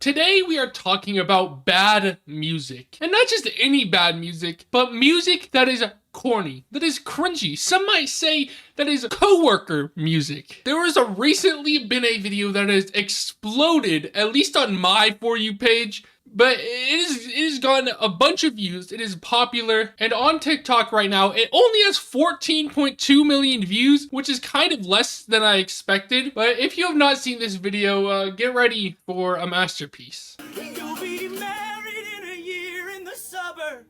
Today we are talking about bad music. And not just any bad music, but music that is corny, that is cringy. Some might say that is coworker music. There has recently been a video that has exploded, at least on my For You page, but it has gotten a bunch of views. It is popular, and on TikTok right now, it only has 14.2 million views, which is kind of less than I expected. But if you have not seen this video, get ready for a masterpiece. You'll be married in a year in the suburbs,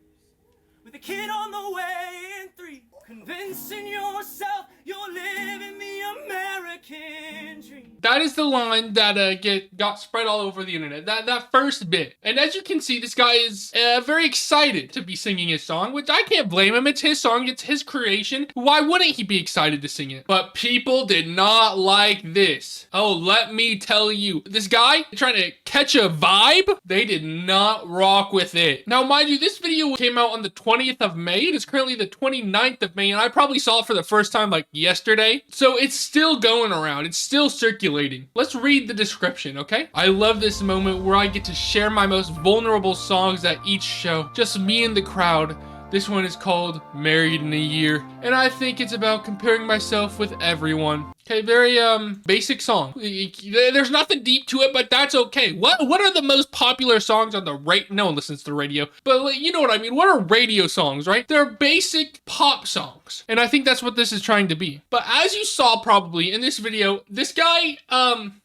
with a kid on the way in 3, convincing yourself you're living the American dream. That is the line that got spread all over the internet. That first bit. And as you can see, this guy is very excited to be singing his song, which I can't blame him. It's his song. It's his creation. Why wouldn't he be excited to sing it? But people did not like this. Oh, let me tell you. This guy trying to catch a vibe, they did not rock with it. Now, mind you, this video came out on the 20th of May. It is currently the 29th of May, and I probably saw it for the first time like yesterday. So it's still going around. It's still circulating. Let's read the description, okay? I love this moment where I get to share my most vulnerable songs at each show. Just me and the crowd. This one is called Married in a Year, and I think it's about comparing myself with everyone. Okay, very basic song. There's nothing deep to it, but that's okay. What are the most popular songs on the radio? No one listens to the radio, but you know what I mean. What are radio songs, right? They're basic pop songs, and I think that's what this is trying to be. But as you saw probably in this video, this guy,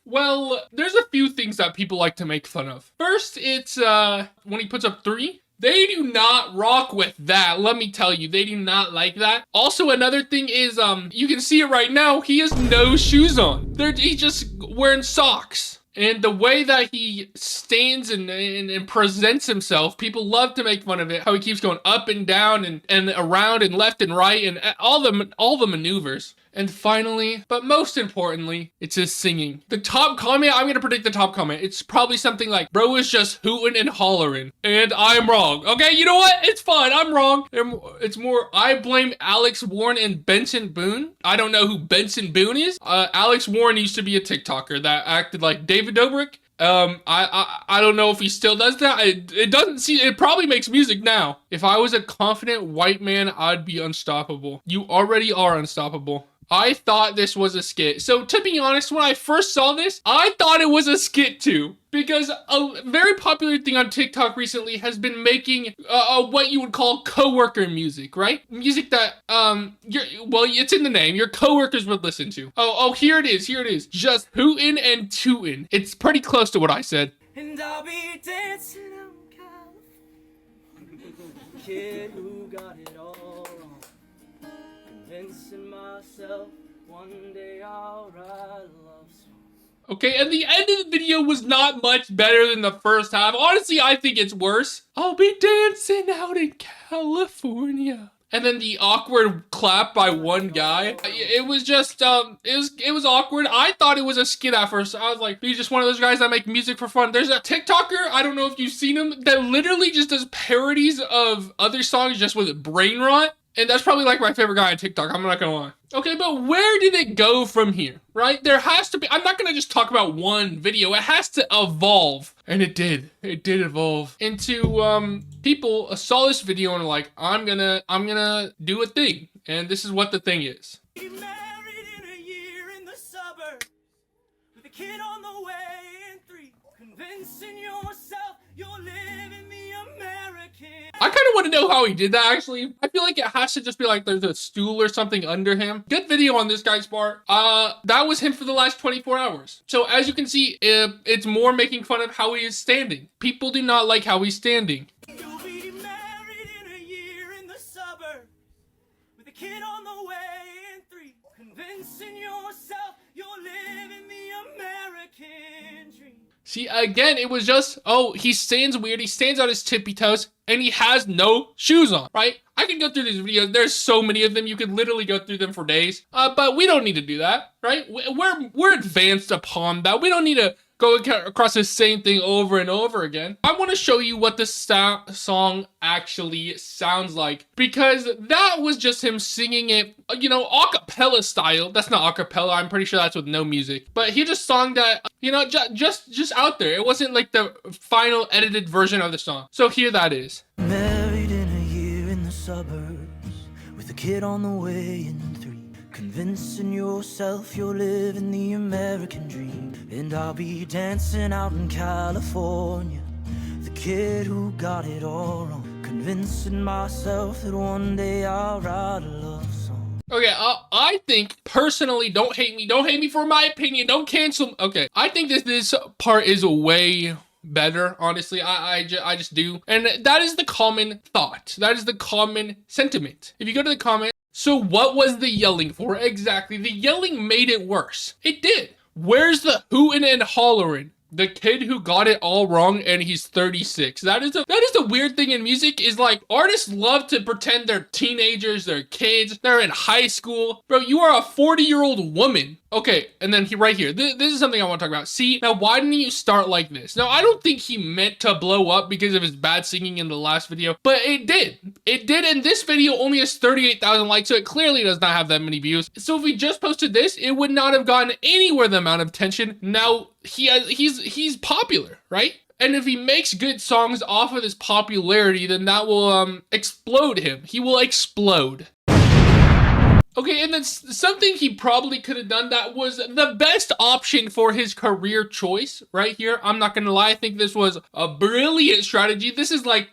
well, there's a few things that people like to make fun of. First, it's when he puts up 3. They do not rock with that. Let me tell you, they do not like that. Also, another thing is, you can see it right now. He has no shoes on. He's just wearing socks. And the way that he stands and presents himself, people love to make fun of it. How he keeps going up and down and around and left and right and all the maneuvers. And finally, but most importantly, it's his singing. The top comment, I'm gonna predict the top comment. It's probably something like, bro is just hooting and hollering. And I'm wrong. Okay, you know what? It's fine, I'm wrong. It's more, I blame Alex Warren and Benson Boone. I don't know who Benson Boone is. Alex Warren used to be a TikToker that acted like David Dobrik. I don't know if he still does that. It probably makes music now. If I was a confident white man, I'd be unstoppable. You already are unstoppable. I thought this was a skit. So to be honest, when I first saw this, I thought it was a skit too. Because a very popular thing on TikTok recently has been making what you would call coworker music, right? Music that, well, it's in the name, your coworkers would listen to. Oh, here it is. Just hootin' and tootin'. It's pretty close to what I said. And I'll be dancing out California, kid who got it all wrong, convincing myself one day I'll write a love song. Okay, and the end of the video was not much better than the first half. Honestly, I think it's worse. I'll be dancing out in California. And then the awkward clap by one guy. It was just, it was awkward. I thought it was a skit at first. I was like, he's just one of those guys that make music for fun. There's a TikToker, I don't know if you've seen him, that literally just does parodies of other songs just with brain rot. And that's probably like my favorite guy on TikTok, I'm not gonna lie. Okay, but where did it go from here, right? There has to be, I'm not gonna just talk about one video, it has to evolve. And it did evolve into, people saw this video and are like, I'm gonna do a thing. And this is what the thing is. Be married in a year in the suburbs, with a kid on the way in 3, convincing yourself you're living the American. I kind of want to know how he did that, actually. I feel like it has to just be like there's a stool or something under him. Good video on this guy's part. That was him for the last 24 hours. So as you can see, it's more making fun of how he is standing. People do not like how he's standing. You'll be married in a year in the suburbs, with a kid on the way in 3, convincing yourself you're living the American dream. See, again, it was just, oh, he stands weird, he stands on his tippy toes, and he has no shoes on, right? I can go through these videos, there's so many of them, you could literally go through them for days, but we don't need to do that, right? We're advanced upon that, we don't need to going across the same thing over and over again. I want to show you what this song actually sounds like, because that was just him singing it, you know, a cappella style. That's not a cappella. I'm pretty sure that's with no music. But he just sung that, you know, just out there. It wasn't like the final edited version of the song. So here that is. Married in a year in the suburbs, with a kid on the way in 3. Convincing yourself you're living the American dream. And I'll be dancing out in California, the kid who got it all wrong. Convincing myself that one day I'll write a love song. Okay, I think, personally, don't hate me for my opinion, don't cancel. Okay, I think this part is way better, honestly. I just do. And that is the common thought. That is the common sentiment. If you go to the comment, so what was the yelling for? Exactly, the yelling made it worse. It did. Where's the hootin' and hollerin'? The kid who got it all wrong and he's 36. That is the weird thing in music, is like artists love to pretend they're teenagers, they're kids, they're in high school. Bro, you are a 40-year-old woman. Okay, and then right here, this is something I want to talk about. See, now why didn't you start like this? Now, I don't think he meant to blow up because of his bad singing in the last video, but it did. It did, and this video only has 38,000 likes, so it clearly does not have that many views. So if we just posted this, it would not have gotten anywhere the amount of attention. Now, he's popular, right? And if he makes good songs off of this popularity, then that will explode him. He will explode. Okay, and then something he probably could have done that was the best option for his career choice right here. I'm not gonna lie, I think this was a brilliant strategy. This is like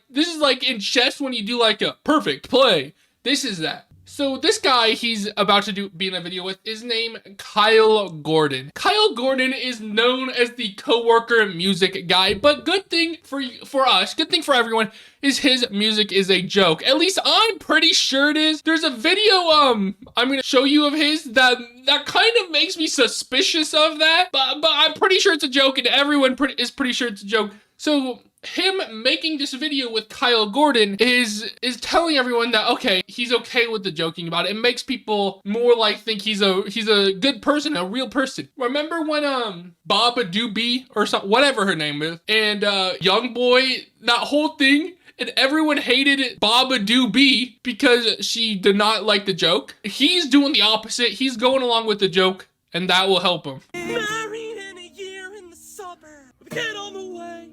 in chess when you do like a perfect play. This is that. So this guy he's about to be in a video with is named Kyle Gordan. Kyle Gordan is known as the coworker music guy, but good thing for us, good thing for everyone, is his music is a joke. At least I'm pretty sure it is. There's a video I'm gonna show you of his that kind of makes me suspicious of that, but I'm pretty sure it's a joke, and everyone is pretty sure it's a joke. So him making this video with Kyle Gordan is telling everyone that, okay, he's okay with the joking about it. It makes people more like think he's a good person, a real person. Remember when Baba Doobie or whatever her name is, and Young Boy, that whole thing, and everyone hated Baba Doobie because she did not like the joke? He's doing the opposite. He's going along with the joke, and that will help him. Married in a year in the suburbs, with a kid on the way.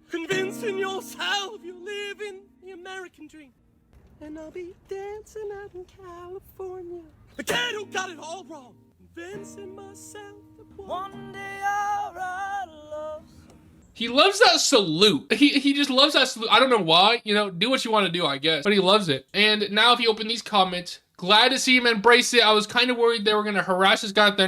Convincing yourself you live in the American dream. And I'll be dancing out in California, the kid who got it all wrong. Convincing myself that one day I'll write a love song. He loves that salute. He just loves that salute. I don't know why. You know, do what you want to do, I guess. But he loves it. And now if you open these comments, glad to see him embrace it. I was kind of worried they were going to harass this guy at the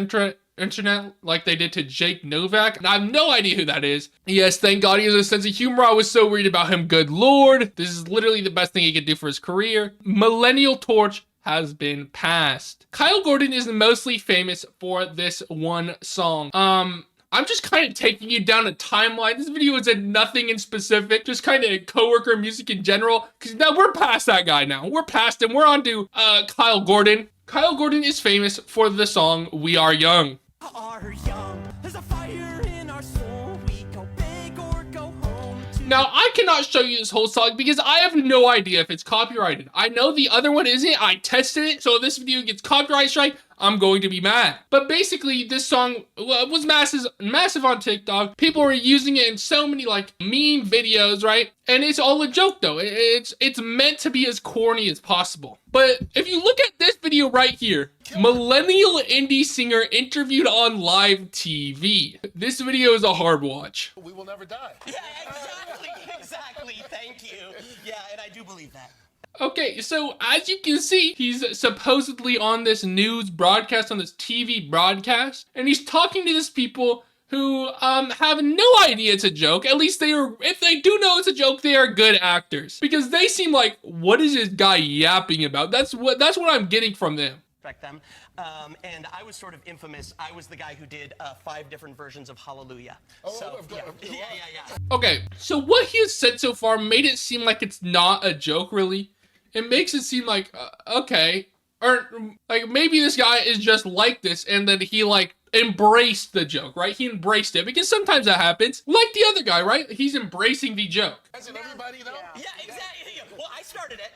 internet like they did to Jake Novak, and I have no idea who that is. Yes, thank God he has a sense of humor. I was so worried about him. Good Lord. This is literally the best thing he could do for his career. Millennial torch has been passed. Kyle Gordan is mostly famous for this one song. I'm just kind of taking you down a timeline. This video is in nothing in specific, just kind of coworker music in general, because now we're past that guy now. We're past him. We're on to Kyle Gordan. Kyle Gordan is famous for the song We Are Young. Are young. There's a fire in our soul. We go big or go home. Now, I cannot show you this whole song because I have no idea if it's copyrighted. I know the other one isn't. I tested it, so if this video gets copyright strike, I'm going to be mad. But basically, this song was massive on TikTok. People were using it in so many like meme videos, right? And it's all a joke though. It's meant to be as corny as possible. But if you look at this video right here, millennial indie singer interviewed on live TV. This video is a hard watch. We will never die. Yeah, exactly. Thank you. Yeah, and I do believe that. Okay, so as you can see, he's supposedly on this news broadcast, on this TV broadcast, and he's talking to these people who have no idea it's a joke. At least if they do know it's a joke, they are good actors, because they seem like, what is this guy yapping about? That's what I'm getting from them. Them. And I was sort of infamous. I was the guy who did 5 different versions of Hallelujah. Yeah. Okay, so what he has said so far made it seem like it's not a joke, really. It makes it seem like, okay, or like maybe this guy is just like this, and then he like embraced the joke, right? He embraced it, because sometimes that happens. Like the other guy, right? He's embracing the joke. That's everybody though? Yeah, exactly. Well, I started it.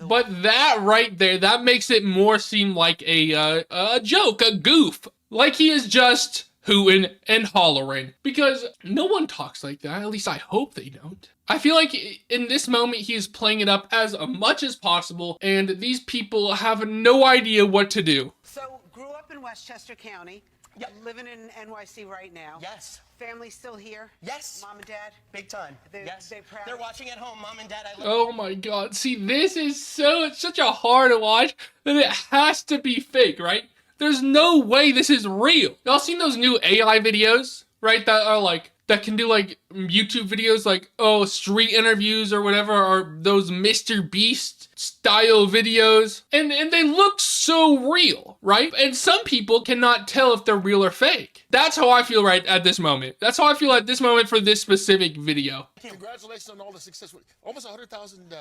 But that right there, that makes it more seem like a joke, a goof. Like he is just hooting and hollering. Because no one talks like that. At least I hope they don't. I feel like in this moment, he is playing it up as much as possible, and these people have no idea what to do. So, grew up in Westchester County. Yep. Living in NYC right now. Yes. Family still here? Yes. Mom and dad? Big time. Yes. They proud? They're watching at home. Mom and Dad, I love Oh my god. See, this is it's such a hard watch that it has to be fake, right? There's no way this is real. Y'all seen those new AI videos, right? That are like, that can do like YouTube videos like, oh, street interviews or whatever, or those Mr. Beast style videos. And they look so real, right? And some people cannot tell if they're real or fake. That's how I feel right at this moment. That's how I feel at this moment for this specific video. Congratulations on all the success. Almost 100,000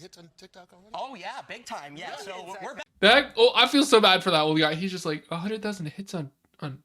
hits on TikTok already? Oh, yeah, big time. Yeah, so exactly. we're back. I feel so bad for that old guy. He's just like, 100,000 hits on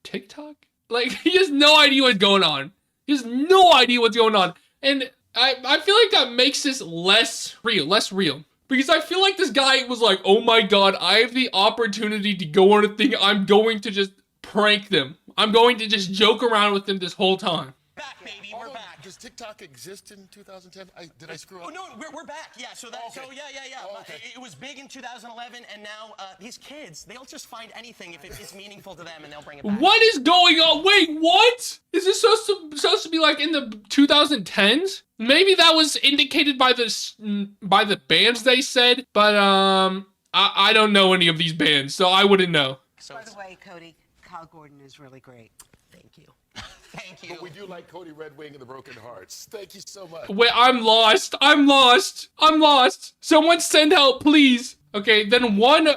TikTok? Like, he has no idea what's going on. He has no idea what's going on. And I feel like that makes this less real. Because I feel like this guy was like, oh my god, I have the opportunity to go on a thing. I'm going to just prank them. I'm going to just joke around with them this whole time. Back, baby, we're back. Does TikTok exist in 2010? Did I screw up? Oh, no, we're back. Yeah, so that, Okay. so yeah. Oh, okay. It was big in 2011, and now these kids, they'll just find anything if it's meaningful to them, and they'll bring it back. What is going on? Wait, what? Is this supposed to be like in the 2010s? Maybe that was indicated by the bands they said, but I don't know any of these bands, so I wouldn't know. So By the way, Cody, Kyle Gordan is really great. thank you. Thank you. But we do like Cody Red Wing and the Broken Hearts. Thank you so much. Wait, I'm lost. Someone send help, please. Okay, then one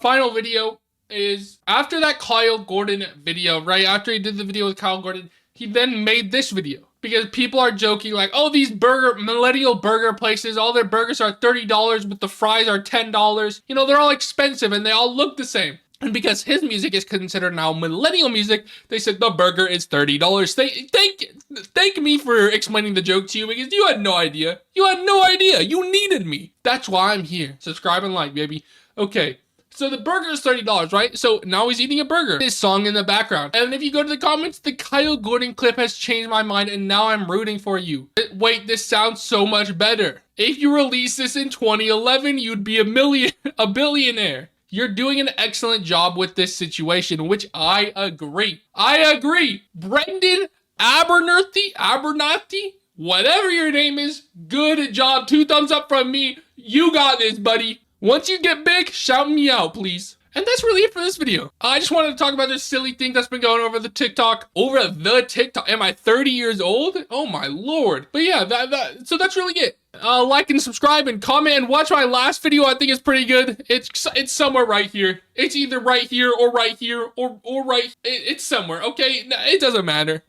final video is after that Kyle Gordan video, right? After he did the video with Kyle Gordan, he then made this video. Because people are joking like, oh, these millennial burger places, all their burgers are $30, but the fries are $10. You know, they're all expensive and they all look the same. And because his music is considered now millennial music, they said the burger is $30. Thank me for explaining the joke to you, because you had no idea. You needed me. That's why I'm here. Subscribe and like, baby. Okay. So the burger is $30, right? So now he's eating a burger. This song in the background. And if you go to the comments, the Kyle Gordan clip has changed my mind, and now I'm rooting for you. Wait, this sounds so much better. If you released this in 2011, you'd be a billionaire. You're doing an excellent job with this situation, which I agree. Brendan Abernathy, whatever your name is, good job. 2 thumbs up from me. You got this, buddy. Once you get big, shout me out, please. And that's really it for this video. I just wanted to talk about this silly thing that's been going over the TikTok. Am I 30 years old? Oh my lord. But yeah, so that's really it. Like and subscribe and comment and watch my last video. I think it's pretty good. It's somewhere right here. It's either right here or right here or right. It's somewhere, okay? It doesn't matter.